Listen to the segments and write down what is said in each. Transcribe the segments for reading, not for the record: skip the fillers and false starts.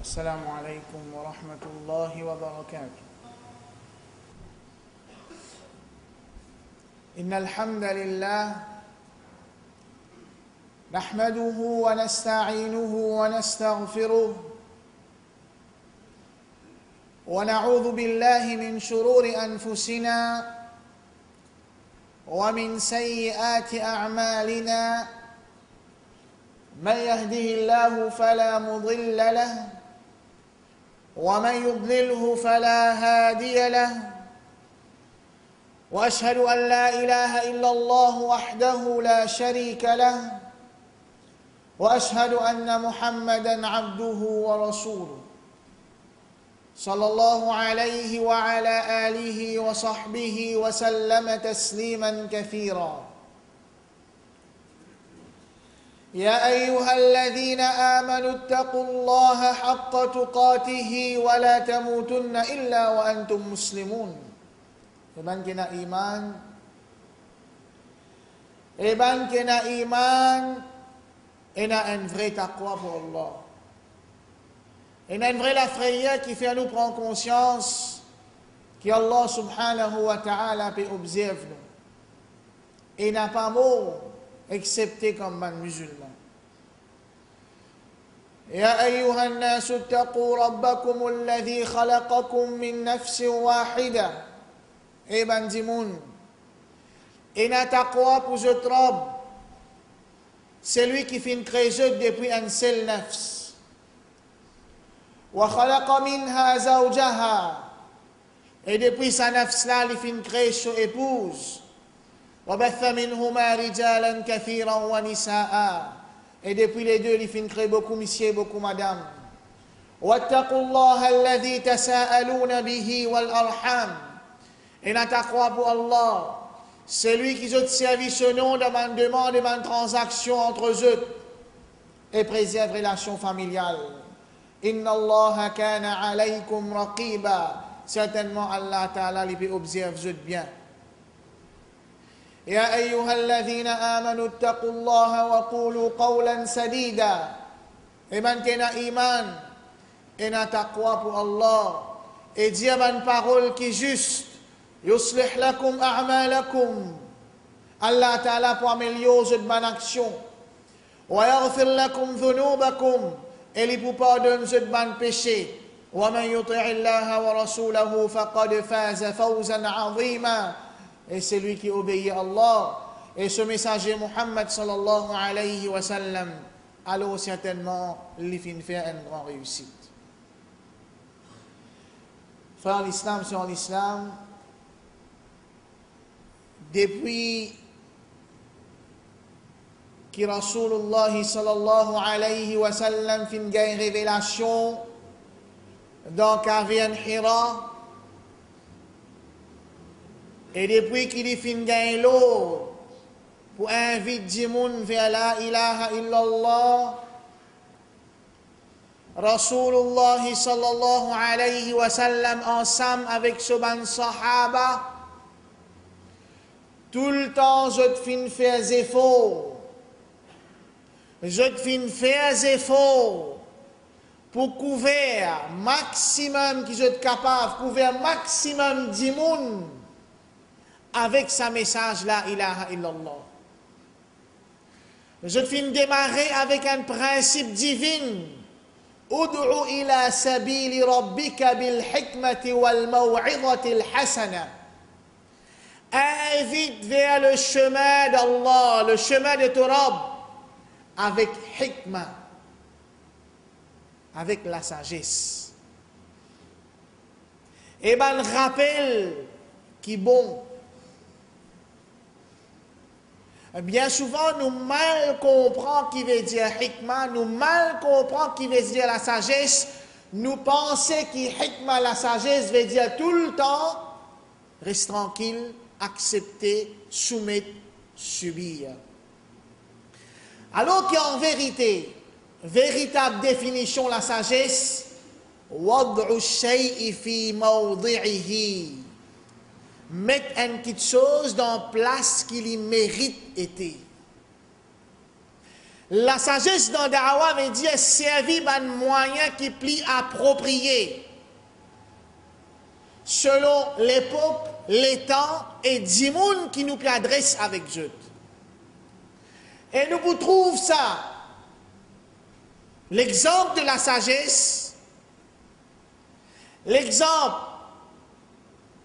السلام عليكم ورحمة الله وبركاته. إن الحمد لله نحمده ونستعينه ونستغفره ونعوذ بالله من شرور أنفسنا ومن سيئات أعمالنا. من يهده الله فلا مضل له ومن يضلله فلا هادي له، وأشهد أن لا إله إلا الله وحده لا شريك له، وأشهد أن محمدًا عبده ورسوله صلى الله عليه وعلى آله وصحبه وسلم تسليمًا كثيرًا. يا أيها الذين آمنوا اتقوا الله حق تقاته ولا تموتن إلا وأنتم مسلمون. Iban kina iman, ina un vrai taqwa pour Allah. Ina une vraie la frayeur qui fait à nous prendre conscience qu'Allah subhanahu wa ta'ala peut observer nous. Et n'a pas mot excepté comme un musulman. يا أيها الناس اتقوا ربكم الذي خلقكم من نفس واحدة. Iban dimoun, ina taqwa pour ce rob, c'est lui qui fait créer depuis un seul nafs. وخلق منها زوجها, et depuis sa nafs là, il fait créer son épouse. وبث منهما رجالا كثيرا ونساء, et depuis les deux, il fait créer beaucoup messieurs, beaucoup madame. واتقوا الله الذي تساءلون به والأرحام, et n'a taqwa pour Allah, c'est lui qui a servi ce nom de ma demande, de ma transaction entre eux, et préserve relation familiale. Inna Allah kana alaykum raqiba, certainement Allah Ta'ala lui observe bien. يا أيها الذين آمنوا اتقوا الله وقولوا قولا سديدا. Et maintenant iman, et n'a taqwa pour Allah, et dire une parole qui est juste. يصلح لكم أعمالكم, Allah Ta'ala pour améliorer cette bonne action. ويغفر لكم ذنوبكم, et il pour pardonner cette bonne péché. ومن يطع الله ورسوله فقد فاز فوزا عظيما, et c'est lui qui obéit à Allah et ce messager Muhammad sallallahu alayhi wa sallam, alors certainement il finit faire une grande réussite. Frère, l'islam sur l'islam, depuis que Rasulullah sallallahu alayhi wa sallam fin gagne révélation dans caverne Hira, et depuis qu'il fin gagne l'eau pour inviter du monde vers la ilaha illallah, Rasulullah sallallahu alayhi wa sallam ensemble avec ce ban sahaba, tout le temps, je te fin faire des efforts. Je te fin faire des efforts pour couvrir maximum qui je te capable, couvrir maximum du monde avec sa message la ilaha illallah. Je te fin démarrer avec un principe divin. Ud'u ila sabili rabbika bil hikmati wal maw'izati al hasana. Invite vers le chemin d'Allah, le chemin de Torah, avec hikmah, avec la sagesse. Et ben, rappel qui est bon. Bien souvent, nous mal comprenons qui veut dire hikmah, nous mal comprenons qui veut dire la sagesse. Nous pensons que hikmah, la sagesse, veut dire tout le temps, reste tranquille, accepter, soumettre, subir. Alors qu'en vérité, véritable définition la sagesse, wad'u shay'i fi mawdi'ihi, mettre une petite chose dans place qu'il y mérite été. La sagesse dans Da'wa veut dire servir un moyen qui plie approprié selon l'époque, les temps et dimoun qui nous adresse avec Dieu. Et nous vous trouvons ça. L'exemple de la sagesse, l'exemple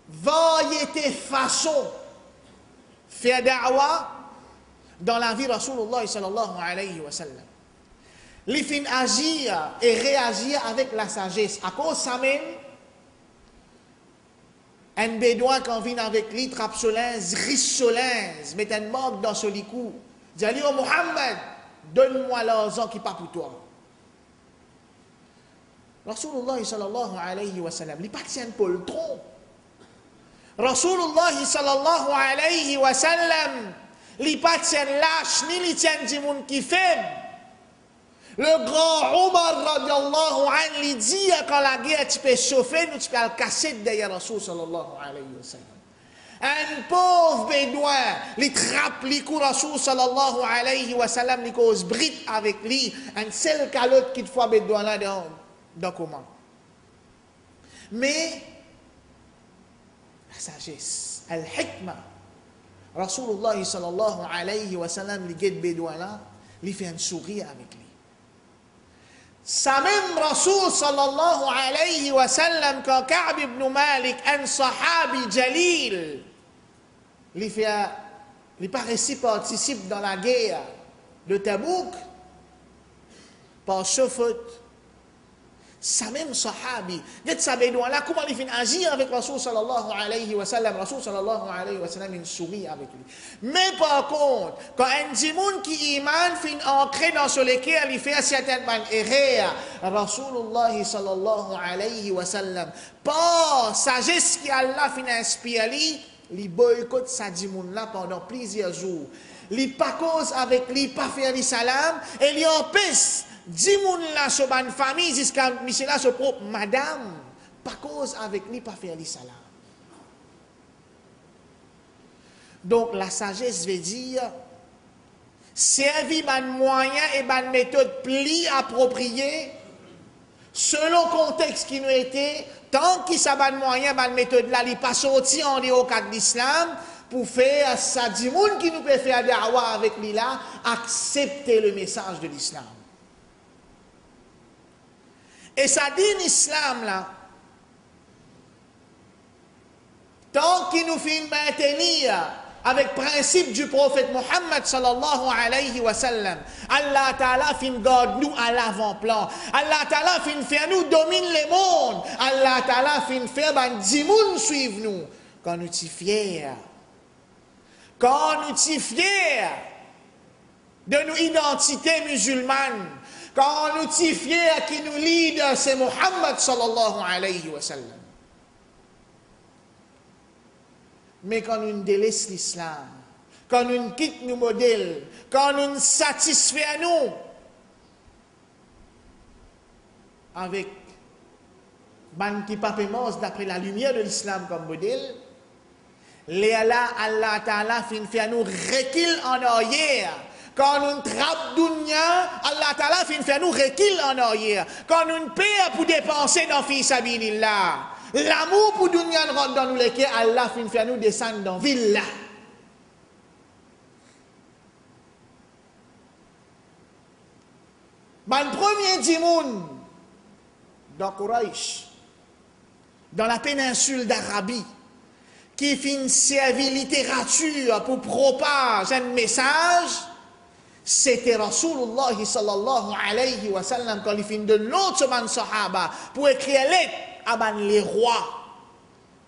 variété façon faire da'wa dans la vie de Rasulullah sallallahu alayhi wa sallam. Les fins agir et réagir avec la sagesse. À cause ça même, un bédouin quand vient avec lui, trappe solens, riche solens, met un manque dans ce licou. Dit oh Muhammad, donne-moi l'argent qui n'est pas pour toi. Rasulullah sallallahu alayhi wa sallam, il pas tient pour le tronc. Rasulullah sallallahu alayhi wa sallam, il pas tient lâche, ni il tient du monde qui faible. Le grand Omar radiallahu anhu, il dit quand la guerre tu peux chauffer, nous tu peux le casser derrière Rasul sallallahu alayhi wa sallam. Un pauvre bédouin, il trappe les coups Rasul sallallahu alayhi wa sallam, il cause brite avec lui, un seul calotte qui te fait bédouin là dans comment. Mais la sagesse, al-hikmah, Rasulullah sallallahu alayhi wa sallam, il guide bédouin là, il fait un sourire avec lui. Ça même Rasul sallallahu alayhi wa sallam, quand Ka'b ibn Malik, un sahabi jalil, il participe dans la guerre de Tabouk par ce faute. Ça même sahabi, dites ça bédouin là, comment il fait agir avec Rasul sallallahu alayhi wa sallam. Rasul sallallahu alayhi wa sallam, il sourit avec lui. Mais par contre, quand un djimoun qui iman fin ancré dans ce lequel il fait certainement erreur, Rasulullah sallallahu alayhi wa sallam, par sagesse qui Allah fin inspire lui, il boycotte sa djimoun là pendant plusieurs jours. Il pas cause avec lui, pas faire les salam, et il empêche dimoun là sur une famille jusqu'à monsieur là sur propre madame, pas cause avec lui, pas faire les salam. Donc la sagesse veut dire servir un moyen et une méthode pli appropriée selon le contexte qui nous était, tant qu'il s'est un moyen, une méthode là, il pas sorti en dehors de l'islam pour faire ça dimoun qui nous peut faire da'wa avec lui là, accepter le message de l'islam. Et ça dit l'islam là, tant qu'il nous fait maintenir avec le principe du prophète Muhammad sallallahu alayhi wa sallam, Allah Ta'ala fin garde nous à l'avant-plan. Allah Ta'ala fin fait nous domine le monde. Allah Ta'ala fin fait ban dimoun suivre nous. Quand nous sommes fiers, quand nous sommes fiers de nos identités musulmanes, quand nous sommes fiers qui nous lead, c'est Muhammad sallallahu alayhi wa sallam. Mais quand nous délaissons l'islam, quand nous quittons nos modèles, quand nous satisfaisons nous avec ban qui papemos d'après la lumière de l'islam comme modèle, Allah Ta'ala fait nous recul en arrière. Quand nous trappons dunya, Allah Ta'ala fait nous recul en arrière. Quand nous payons pour dépenser dans fi sabilillah, l'amour pour dunya rentre dans nous lesquels Allah fait nous descendre dans ville. Le premier dimoun dans Quraysh, dans la péninsule d'Arabie, qui fin servir littérature pour propager un message, c'était Rasulullah sallallahu alayhi wa sallam quand il fin de l'autre man sahaba pour écrire lettre à les rois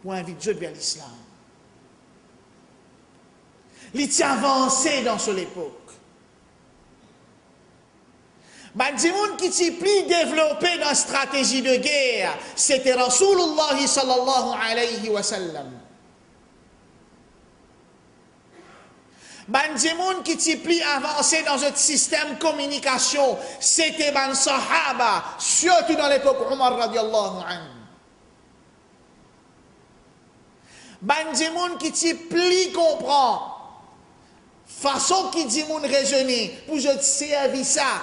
pour inviter Dieu vers l'islam. Il était avancé dans cette époque. Des gens qui étaient plus développés dans la stratégie de guerre, c'était Rasulullah sallallahu alayhi wa sallam. Des gens qui étaient plus avancés dans un système de communication, c'était les Sahaba, surtout dans l'époque Omar radiallahu anhu. Des gens qui étaient plus comprendre façon qui dit mon raisonner, pour je te servir ça.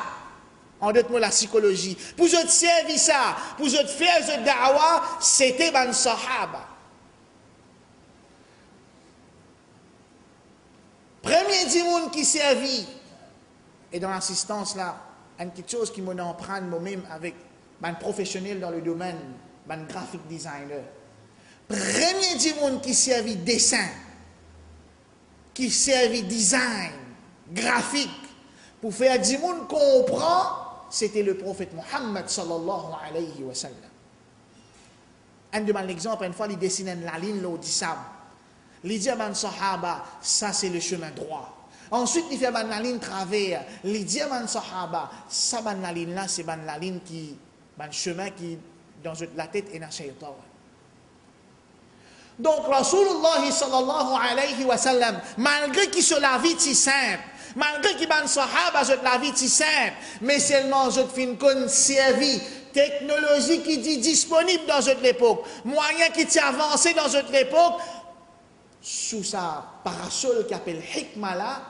En d'autres mots, la psychologie. Pour je te servir ça, pour je te faire ce da'wa, c'était ban sahaba. Premier du monde qui servit, et dans l'assistance là, il y a quelque chose qui m'en emprunte moi-même avec un professionnel dans le domaine, un graphic designer. Premier du monde qui servit dessin, qui servit design, graphique, pour faire du monde comprendre, c'était le prophète Muhammad sallallahu alayhi wa sallam. Un de mes exemples, une fois, il dessinait la ligne là, au sable. Il dit à man sahaba, ça c'est le chemin droit. Ensuite, il fait la ligne travers. Il dit à man sahaba, ça la ligne là, c'est la ligne qui, le chemin qui, dans la tête, est dans shaitan. Donc, Rasulullah sallallahu alayhi wa sallam, malgré qu'il se la vie si simple, malgré qu'il ban sahaba, je la vie si simple, mais seulement je fin qu'on servi, technologie qui dit disponible dans cette époque, moyen qui t'est avancé dans cette époque, sous sa parasol qui appelle Hikmah là,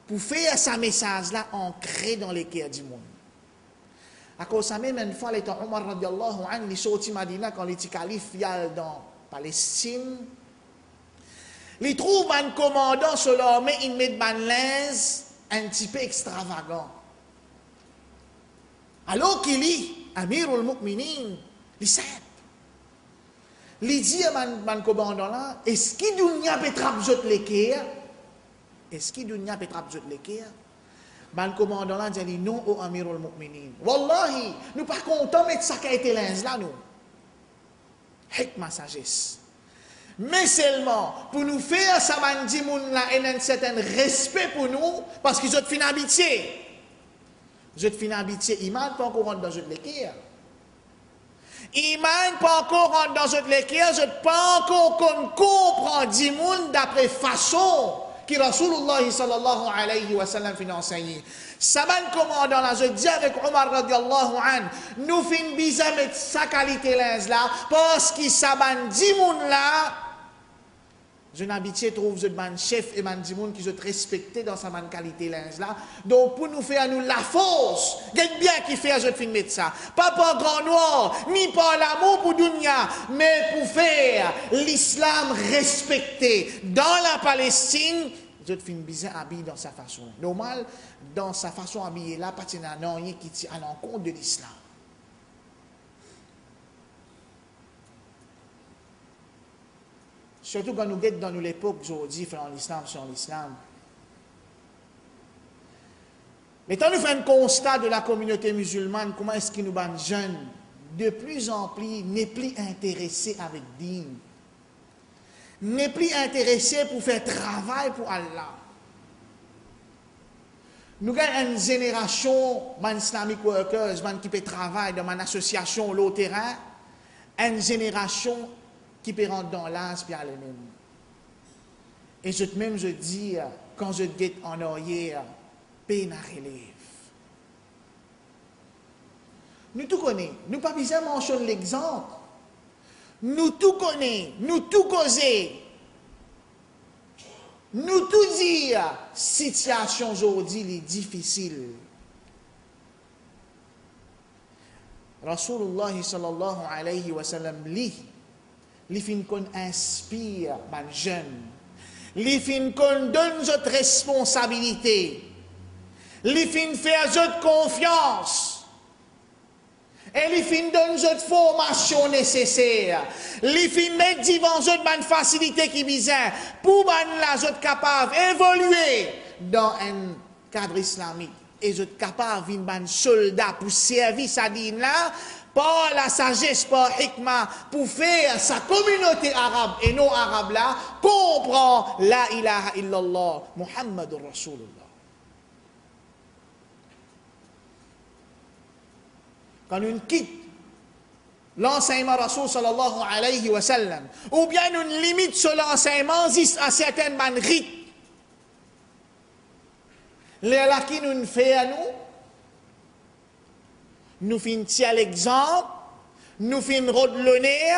pour faire sa message là ancré dans les cœurs du monde. À cause de ça même, une fois, il était Omar radiallahu anhu, il est sorti Madina quand il était calife dans Palestine. Il trouve un commandant sur l'armée, il met un linge un petit peu extravagant. Alors qu'il est Amirul Mu'minin, il sait. Il dit à mon commandant là, est-ce qu'il y a pétrap jot l'équerre? Est-ce qu'il y a pétrap jot l'équerre? Mon commandant là dit non au Amirul Mu'minin. Wallahi, nous pas contents de mettre ça qui a été linge là, nous. Hikmah sagesse. Mais seulement, pour nous faire ça, man dit moun là, et un certain respect pour nous, parce qu'ils ont fin habitué. Ils ont fin habitué, iman pas encore rentre dans jot l'équerre. Iman pas encore rentre dans cette l'équerre, je ne pas encore comprendre du monde d'après façon que Rasulullah sallallahu alayhi wa sallam fin enseigné. Saban commandant là, je dis avec Omar radiallahu an, nous fin bizarre mettre sa qualité là, parce que saban du monde là, je n'habitué trouve je ban chef et man du monde qui je respecté dans sa man qualité là. Donc pour nous faire nous la force, gagne bien qui fait je fin mettre ça. Pas par grand noir, ni par l'amour pour dunya, mais pour faire l'islam respecté dans la Palestine. Je fin bien habillé dans sa façon. Normal, dans sa façon habillée là, pas de rien qui tient à l'encontre de l'islam. Surtout quand nous guettons dans l'époque aujourd'hui, faisant l'islam sur l'islam. Mais quand nous faisons un constat de la communauté musulmane, comment est-ce que nous, les jeunes, de plus en plus, n'est plus intéressés avec din, n'est plus intéressés pour faire travail pour Allah. Nous avons une génération, man Islamic workers, man qui peut travailler dans une association au terrain, une génération qui peut rentrer dans l'âge puis aller même. Et je dis, quand je guette en arrière, peine à relève. Nous tout connaissons, nous pas besoin de mentionner l'exemple. Nous tout connaissons, nous tout causons. Nous tout dire, situation aujourd'hui est difficile. Rasulullah sallallahu alayhi wa sallam li fin qu'on inspire les jeunes, li fin qu'on donne notre responsabilité, li fin faire notre confiance, et li fin donne notre formation nécessaire, li fin mettre devant notre facilité qui bizarre, pour la notre capable d'évoluer dans un cadre islamique, et notre capable d'un soldat pour servir sa dîne là, par la sagesse, par hikmah, pour faire sa communauté arabe et non arabe là, comprend la ilaha illallah, Muhammadur Rasulullah. Quand nous quittons l'enseignement Rasul sallallahu alayhi wa sallam, ou bien nous limite sur l'enseignement à certaines rites, les là qui nous fait à nous finissons l'exemple, nous finissons le nez,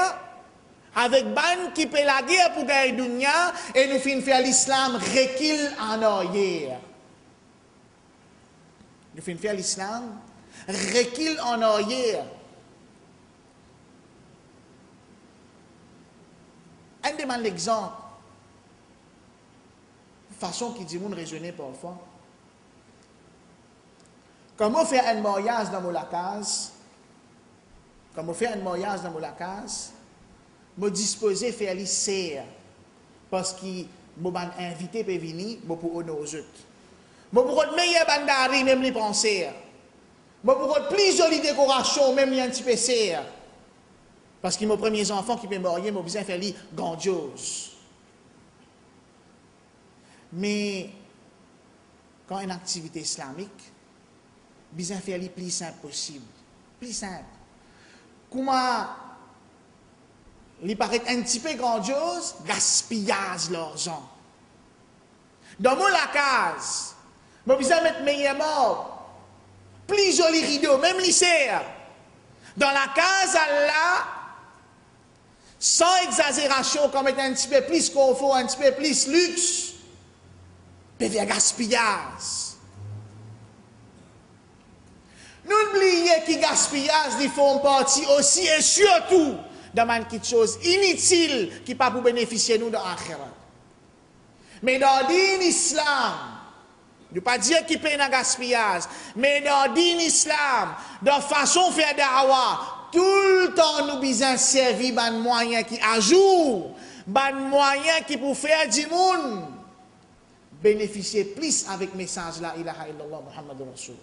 avec ban qui peut la guerre pour gagner dunya et nous fin faire l'islam recule en arrière. Nous fin faire l'islam recule en arrière. Un demande l'exemple. Façon qui dit, vous raisonner parfois. Comment faire un mariage dans la case? Comment faire un mariage dans la case? Je disposer faire les serres. Parce que je suis invité pour venir, pour honorer aux autres. Je suis meilleur bandari, même les pensées. Je suis plus jolie décoration, même les un petit peu serre. Parce que mes premiers enfants qui peuvent marier, j'ai besoin de faire les grandiose. Mais quand une activité islamique, besoin de faire les plus simple possible. Plus simple. Comment il paraît un petit peu grandiose, gaspillage l'argent. Dans mon la case, j'ai besoin de mettre meilleur mort, plus joli rideau, même lycée. Dans la case, là, sans exagération, comme un petit peu plus confort, un petit peu plus luxe, peut faire gaspillage. N'oubliez que gaspillage, ils font partie aussi et surtout dans quelque chose inutile qui pas pour bénéficier nous dans l'akhirat. Mais dans l'islam, ne pas dire qu'il paye un gaspillage, mais dans l'islam, dans façon de faire dawa, tout le temps nous besoin servir ban moyen qui ajoute, ban moyen qui pour faire du monde bénéficier plus avec le message la ilaha illallah Muhammadur Rasulullah.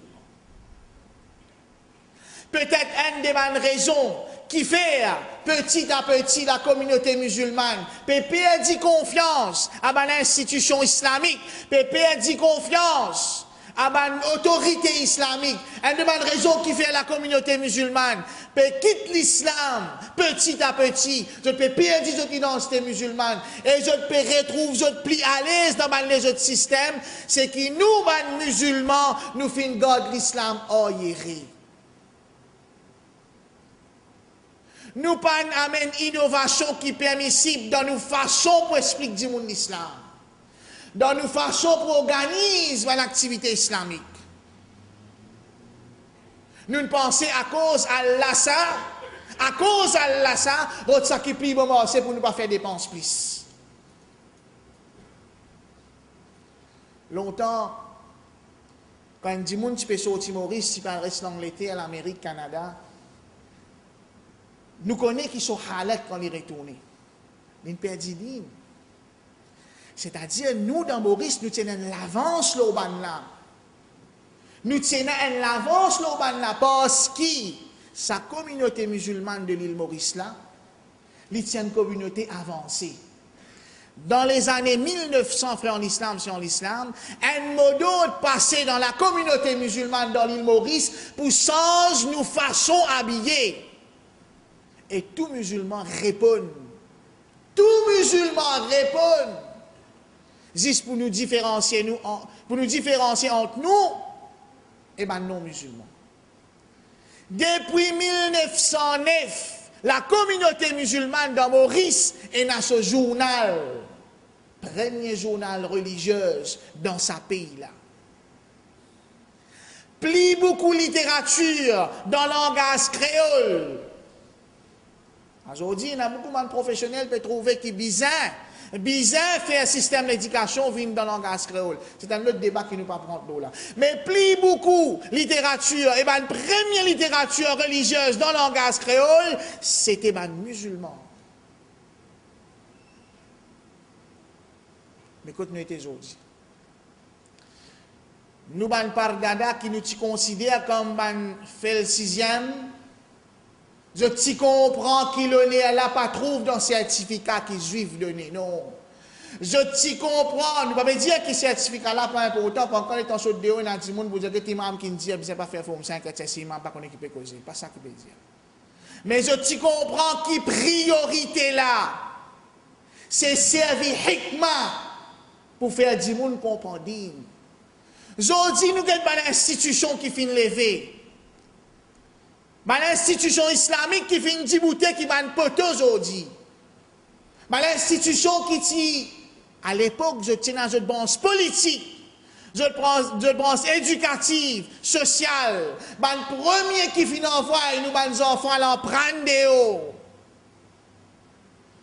Peut-être une des raisons qui fait petit à petit la communauté musulmane peut perdre confiance à l'institution islamique, peut perdre confiance à l'autorité islamique. Une des raisons qui fait la communauté musulmane peut quitter l'islam petit à petit. Je peux perdre l'identité musulmane et je peux retrouver plus à l'aise dans les autres systèmes. C'est que nous, musulmans, nous faisons garder l'islam hors hiérarchie. Nous pas amène innovation qui est permissible dans nos façons pour expliquer du monde l'islam. Dans nos façons pour organiser l'activité islamique. Nous ne pensons à cause d'Allah ça, votre ça qui plie bon c'est pour ne pas faire dépenses plus. Longtemps, quand du monde qui peut sortir Maurice, si par reste l'Angleterre, à l'Amérique, Canada, nous connaissons qui sont halak quand ils retournent. Ils perdent l'île. C'est-à-dire, nous, dans Maurice, nous tenons l'avance là. Nous tenons l'avance là parce que sa communauté musulmane de l'île Maurice là, il tient une communauté avancée. Dans les années 1900, frère en islam, c'est en l'islam, un mot passé dans la communauté musulmane dans l'île Maurice pour changer nos façons habillées. Et tout musulman répond. Tout musulman répond. Juste pour nous différencier, entre nous et non musulmans. Depuis 1909, la communauté musulmane dans Maurice est dans ce journal, premier journal religieux dans sa pays-là. Plus beaucoup de littérature dans le langage créole. Aujourd'hui, il y a beaucoup de professionnels qui trouvent qu'il est bizarre faire un système d'éducation vient dans le langage créole. C'est un autre débat qui nous pas prendre là. Mais plus beaucoup de littérature, et bien, la première littérature religieuse dans le langage créole, c'était les musulmans. Mais écoute, nous étions aujourd'hui. Nous avons Pargada qui nous considère comme fait le sixième. Je t'y comprends qu'il est là, pas trouve dans le certificat qui juif donné. Non. Je t'y comprends. Nous ne pouvons pas dire que ce certificat-là pas important. Quand on est en saut de déo, il y a des gens qui disent que l'imam qui dit que pas faire forme 5, c'est l'imam pas qu'on est qui peut causer. Pas ça qu'il veut dire. Mais je t'y comprends qui priorité là. C'est servir hikmah pour faire du monde comprendre. Aujourd'hui, nous avons une institution qui finit lever. L'institution islamique qui fait une dibouté qui va une poteau aujourd'hui. L'institution qui dit, à l'époque, je tiens à une branche politique, je branche éducative, sociale, le premier qui finit envoyer nous, les enfants, à l'emprunter de haut.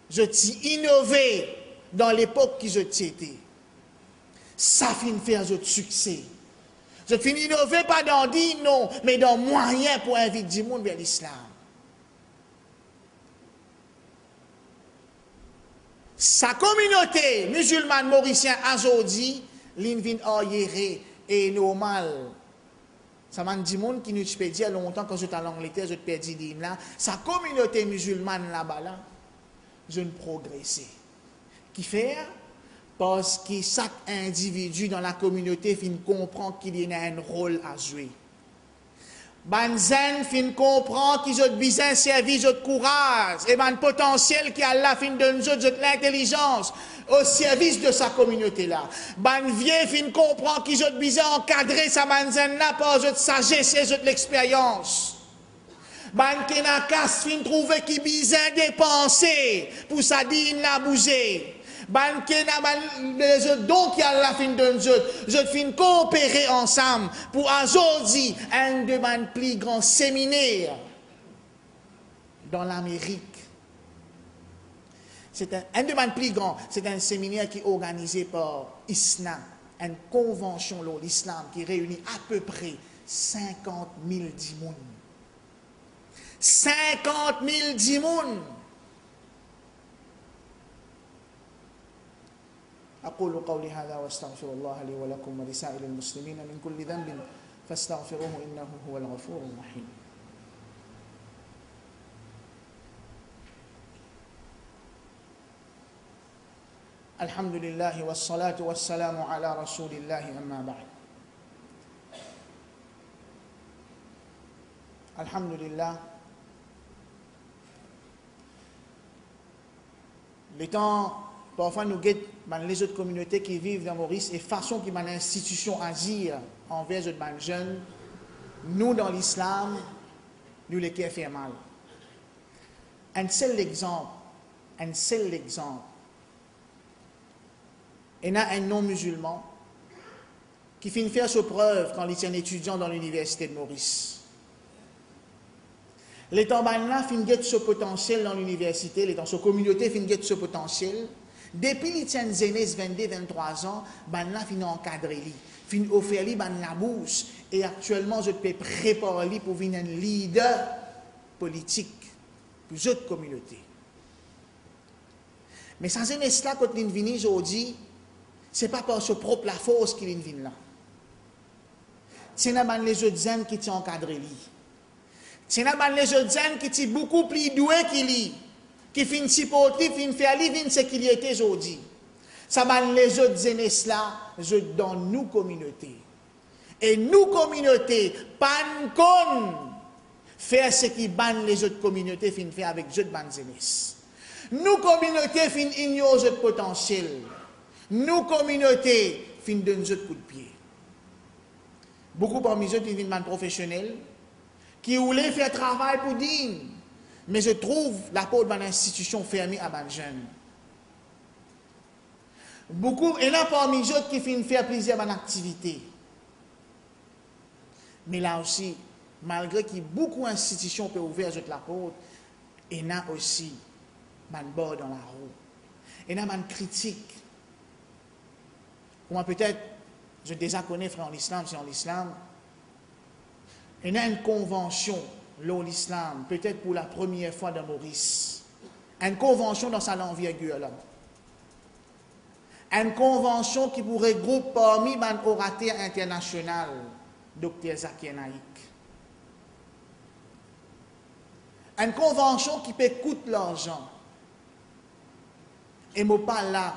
Je t'ai innové dans l'époque qui je t'étais. Ça finit faire de succès. Je finis innover pas dans dire non, mais dans moyen pour inviter du monde vers l'islam. Sa communauté musulmane mauricienne aujourd'hui, l'in arriéré et normal. Ça m'a dit monde qui nous peut dire longtemps quand j'étais en Angleterre, je perdu l'in là. Sa communauté musulmane là-bas là, je ne progressais. Qui fait? Parce que chaque individu dans la communauté fin comprend qu'il y a un rôle à jouer. Banzen fin comprend qu'ils ont besoin de service, de courage, et ban potentiel qui a la fin de nous de l'intelligence au service de sa communauté là. Ban vieux fin comprend qu'ils ont besoin d'encadrer sa banzen là par de sagesse et de l'expérience. Ban kenakas fin trouver qui besoin dépenser pour sa digne la bouger. Donc, il y a la fin de je fin coopérer ensemble pour aujourd'hui un de mes plus grands séminaires dans l'Amérique. C'est un de mes plus grands, c'est un séminaire qui est organisé par ISNA, une convention de l'islam qui réunit à peu près 50 000 dimoun. 50 000 dimoun. أقول قولي هذا واستغفر الله لي ولكم ولسائر المسلمين من كل ذنب فاستغفروه إنه هو الغفور الرحيم. الحمد لله والصلاة والسلام على رسول الله أما بعد. الحمد لله. Les temps parfois, nous guettons les autres communautés qui vivent dans Maurice et façon qui m'a l'institution agir envers les jeunes, nous dans l'islam, nous les qui fait mal. Un seul exemple, il y a un non-musulman qui finit faire sa preuve quand il est un étudiant dans l'université de Maurice. Les temps là finissent guetter ce potentiel dans l'université, les temps sa communauté finissent guetter ce potentiel. Depuis les tiens zénés 22-23 ans, ban là fin encadrer li, fin offrir li ban la bourse et actuellement je peux préparer li pour venir un leader politique pour cette communauté. Mais sans zénés là quand il vient aujourd'hui, c'est pas par sa propre la force qu'il vient là. C'est na ban les autres jeunes qui t'ont encadré li. C'est na ban les autres jeunes qui sont beaucoup plus doués qu'il li. Qui finit supporter, finit faire vivre ce qu'il y était aujourd'hui. Ça m'a les autres jeunesses là, je dans nous communauté. Et nous communauté, pas con faire ce qui ban les autres communautés fin faire avec les autres ban jeunesse. Nous communauté fin ignorer notre potentiel. Nous communauté fin donner autres coup de pied. Beaucoup parmi eux qui viennent ban professionnels qui voulaient faire travail pour digne. Mais je trouve la porte de l'institution fermée à les jeunes. Beaucoup, et là parmi eux qui finissent faire plaisir à l'activité. Mais là aussi, malgré qu'il y a beaucoup d'institutions qui peuvent ouvrir la porte, il y a aussi un bord dans la roue. Il y a une critique. Moi peut-être, je déjà connais frère en islam, c'est en islam. Il y a une convention l'islam, peut-être pour la première fois dans Maurice. Une convention dans sa envergure là. Une convention qui pourrait regrouper parmi les orateurs internationaux, Dr. Zakir Naik. Une convention qui peut coûter l'argent. Et je ne pas là,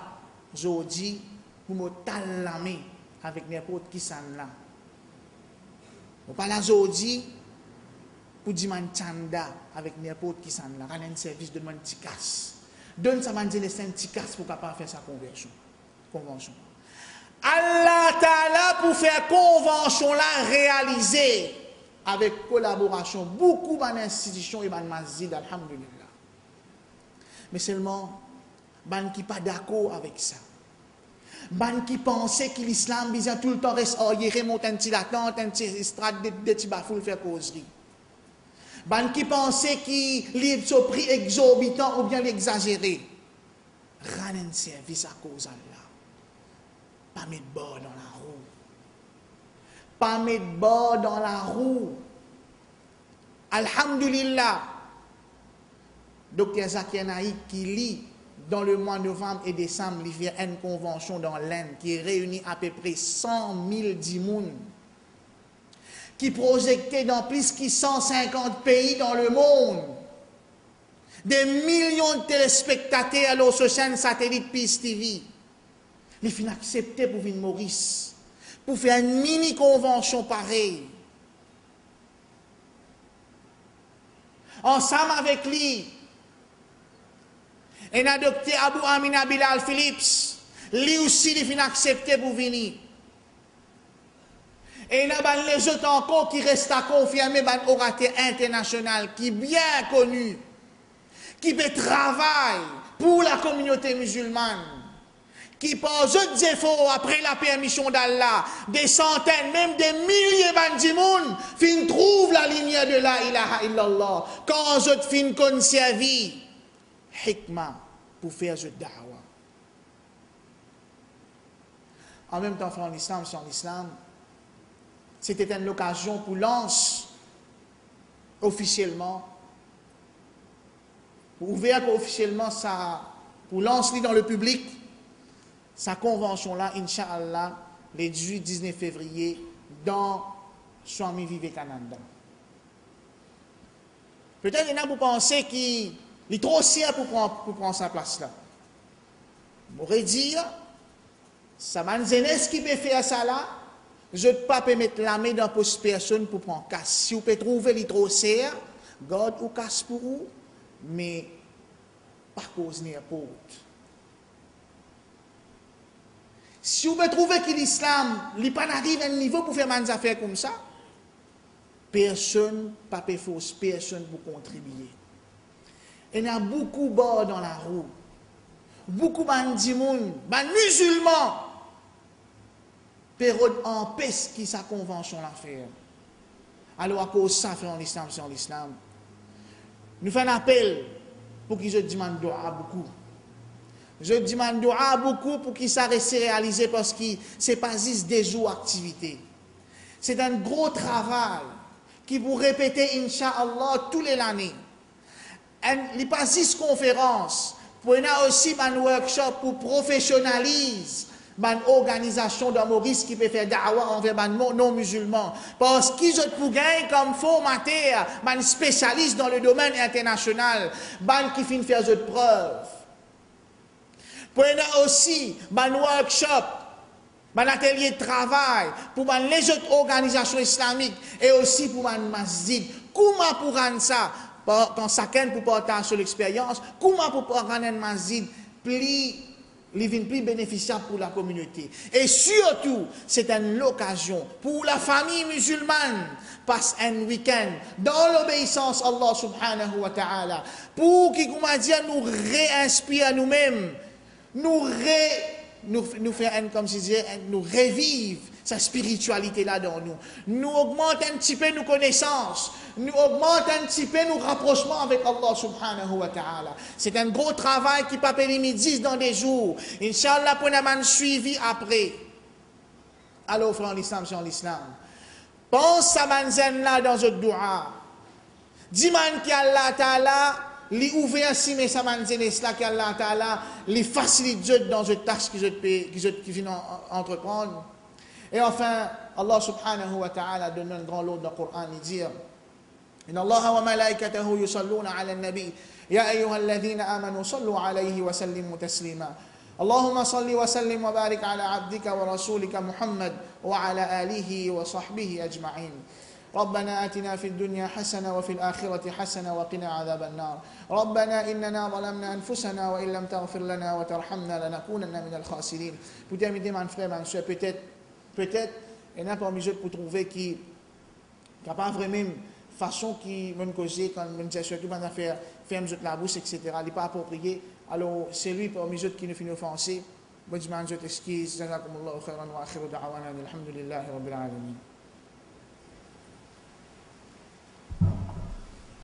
aujourd'hui, pour me talamer avec n'importe qui s'en là. Je ne pas là aujourd'hui, pour dire man chanda avec n'importe qui s'en là, un service de man tikas. Donne ça man les 5 tikas pour capable faire sa convention. Allah Ta'ala pour faire convention là réaliser avec collaboration beaucoup d'institutions et de masjid alhamdulillah. Mais seulement ban qui pas d'accord avec ça. Ban qui pensait que l'islam bizarre tout le temps reste arriéré, monter un petit latin, un petit estrade, des petits bafoul faire causerie. Ban qui pensait qu'il livre ce prix exorbitant ou bien l'exagéré. Rendre un service à cause d'Allah. Pas mettre bord dans la roue. Pas mettre bord dans la roue. Alhamdulillah. Docteur Zakir Naïk qui lit dans le mois de novembre et décembre, il y a une convention dans l'Inde qui réunit à peu près 100 000 dimoun, qui projectait dans plus de 150 pays dans le monde. Des millions de téléspectateurs sur chaîne satellite Peace TV. Les fins acceptés pour venir Maurice, pour faire une mini-convention pareille. Ensemble avec lui, et a docteur Abou Amina Bilal Phillips, lui aussi, il fin accepté pour venir. Et il y a les autres encore qui restent à confirmer un orateur international qui est bien connu, qui fait travail pour la communauté musulmane, qui pose des efforts après la permission d'Allah, des centaines, même des milliers de monde, fin trouvent la lumière de la ilaha illallah, quand je fin conserver hikmah pour faire ce da'wah. En même temps, frère en islam, sur l'islam, c'était une occasion pour lance officiellement, pour ouvrir officiellement ça, pour lancer dans le public, sa convention-là, Inch'Allah, le 18-19 février, dans Swami Vivekananda. Peut-être il y en a pour penser qu'il est trop sien pour prendre sa place-là. On pourrait dire, ça m'a qui peut faire ça là, je ne peux pas mettre la main dans poche personne pour prendre casse. Si vous pouvez trouver les trop serre, garde ou casse pour vous, mais pas cause ni pour. Si vous pouvez trouver que l'islam n'est pas arrivé à un niveau pour faire des affaires comme ça, personne, pas de force, personne pour contribuer. Il y a beaucoup de bords dans la roue, beaucoup de musulmans, période en paix qui sa convention l'a fait. Alors à cause de ça, frère en islam, c'est en l'islam. Nous faisons un appel pour qu'ils se demandent dua beaucoup. Je demande dua beaucoup pour qu'il ça reste réalisé parce que ce n'est pas juste des jours d'activité. C'est un gros travail qui vous répéter, Inch'Allah, tous les années. Il n'est pas juste conférence. Pour y a aussi un workshop pour professionnaliser une organisation de Maurice qui peut faire da'wah envers les non-musulmans. Parce qu'ils ont pour gagner comme formateur, un spécialiste dans le domaine international, qui finit faire des preuves. Pour y a aussi un workshop, un atelier de travail pour les autres organisations islamiques et aussi pour un masjid. Comment pour rendre ça, quand chacun peut partager sur l'expérience, comment pour rendre un masjid plus bénéficiable pour la communauté. Et surtout, c'est une occasion pour la famille musulmane passe un week-end dans l'obéissance à Allah subhanahu wa ta'ala pour qu'il nous réinspire à nous-mêmes, nous faire comme je disais, nous revivre sa spiritualité là dans nous. Nous augmente un petit peu nos connaissances, nous augmente un petit peu nos rapprochements avec Allah subhanahu wa ta'ala. C'est un gros travail qui peut payer midi dans des jours. Inch'Allah, pour nous suivi après. Alors, frère en l'islam, c'est en l'islam. Pense à manzen là dans notre dua. Dis-moi qu'Allah ta'ala li ouvert si mais ça manzen là qu'Allah ta'ala li facilite dans cette tâche qui vient entreprendre. Et enfin, Allah subhanahu wa ta'ala donne un grand lot dans le Coran, il dit إن الله وملائكته يصلون على النبي يا أيها الذين آمنوا صلوا عليه وسلموا تسليما اللهم صل وسلم وبارك على عبدك ورسولك محمد وعلى آله وصحبه أجمعين ربنا آتنا في الدنيا حسنة وفي الآخرة حسنة وقنا عذاب النار ربنا إننا ظلمنا أنفسنا وإن لم تغفر لنا وترحمنا لنكونن من الخاسرين. Peut-être, mes frères, mes soeurs, peut-être, il y en a parmi eux pour trouver qui n'a pas vraiment façon qui me causer quand me dit surtout dans affaire ferme la bouche etc. Il n'est pas approprié. Alors c'est lui parmi les autres qui nous fait offenser. Bonne excuse. Jazakumullahu khairan wa akhiru da'wana alhamdulillahi rabbil alamin.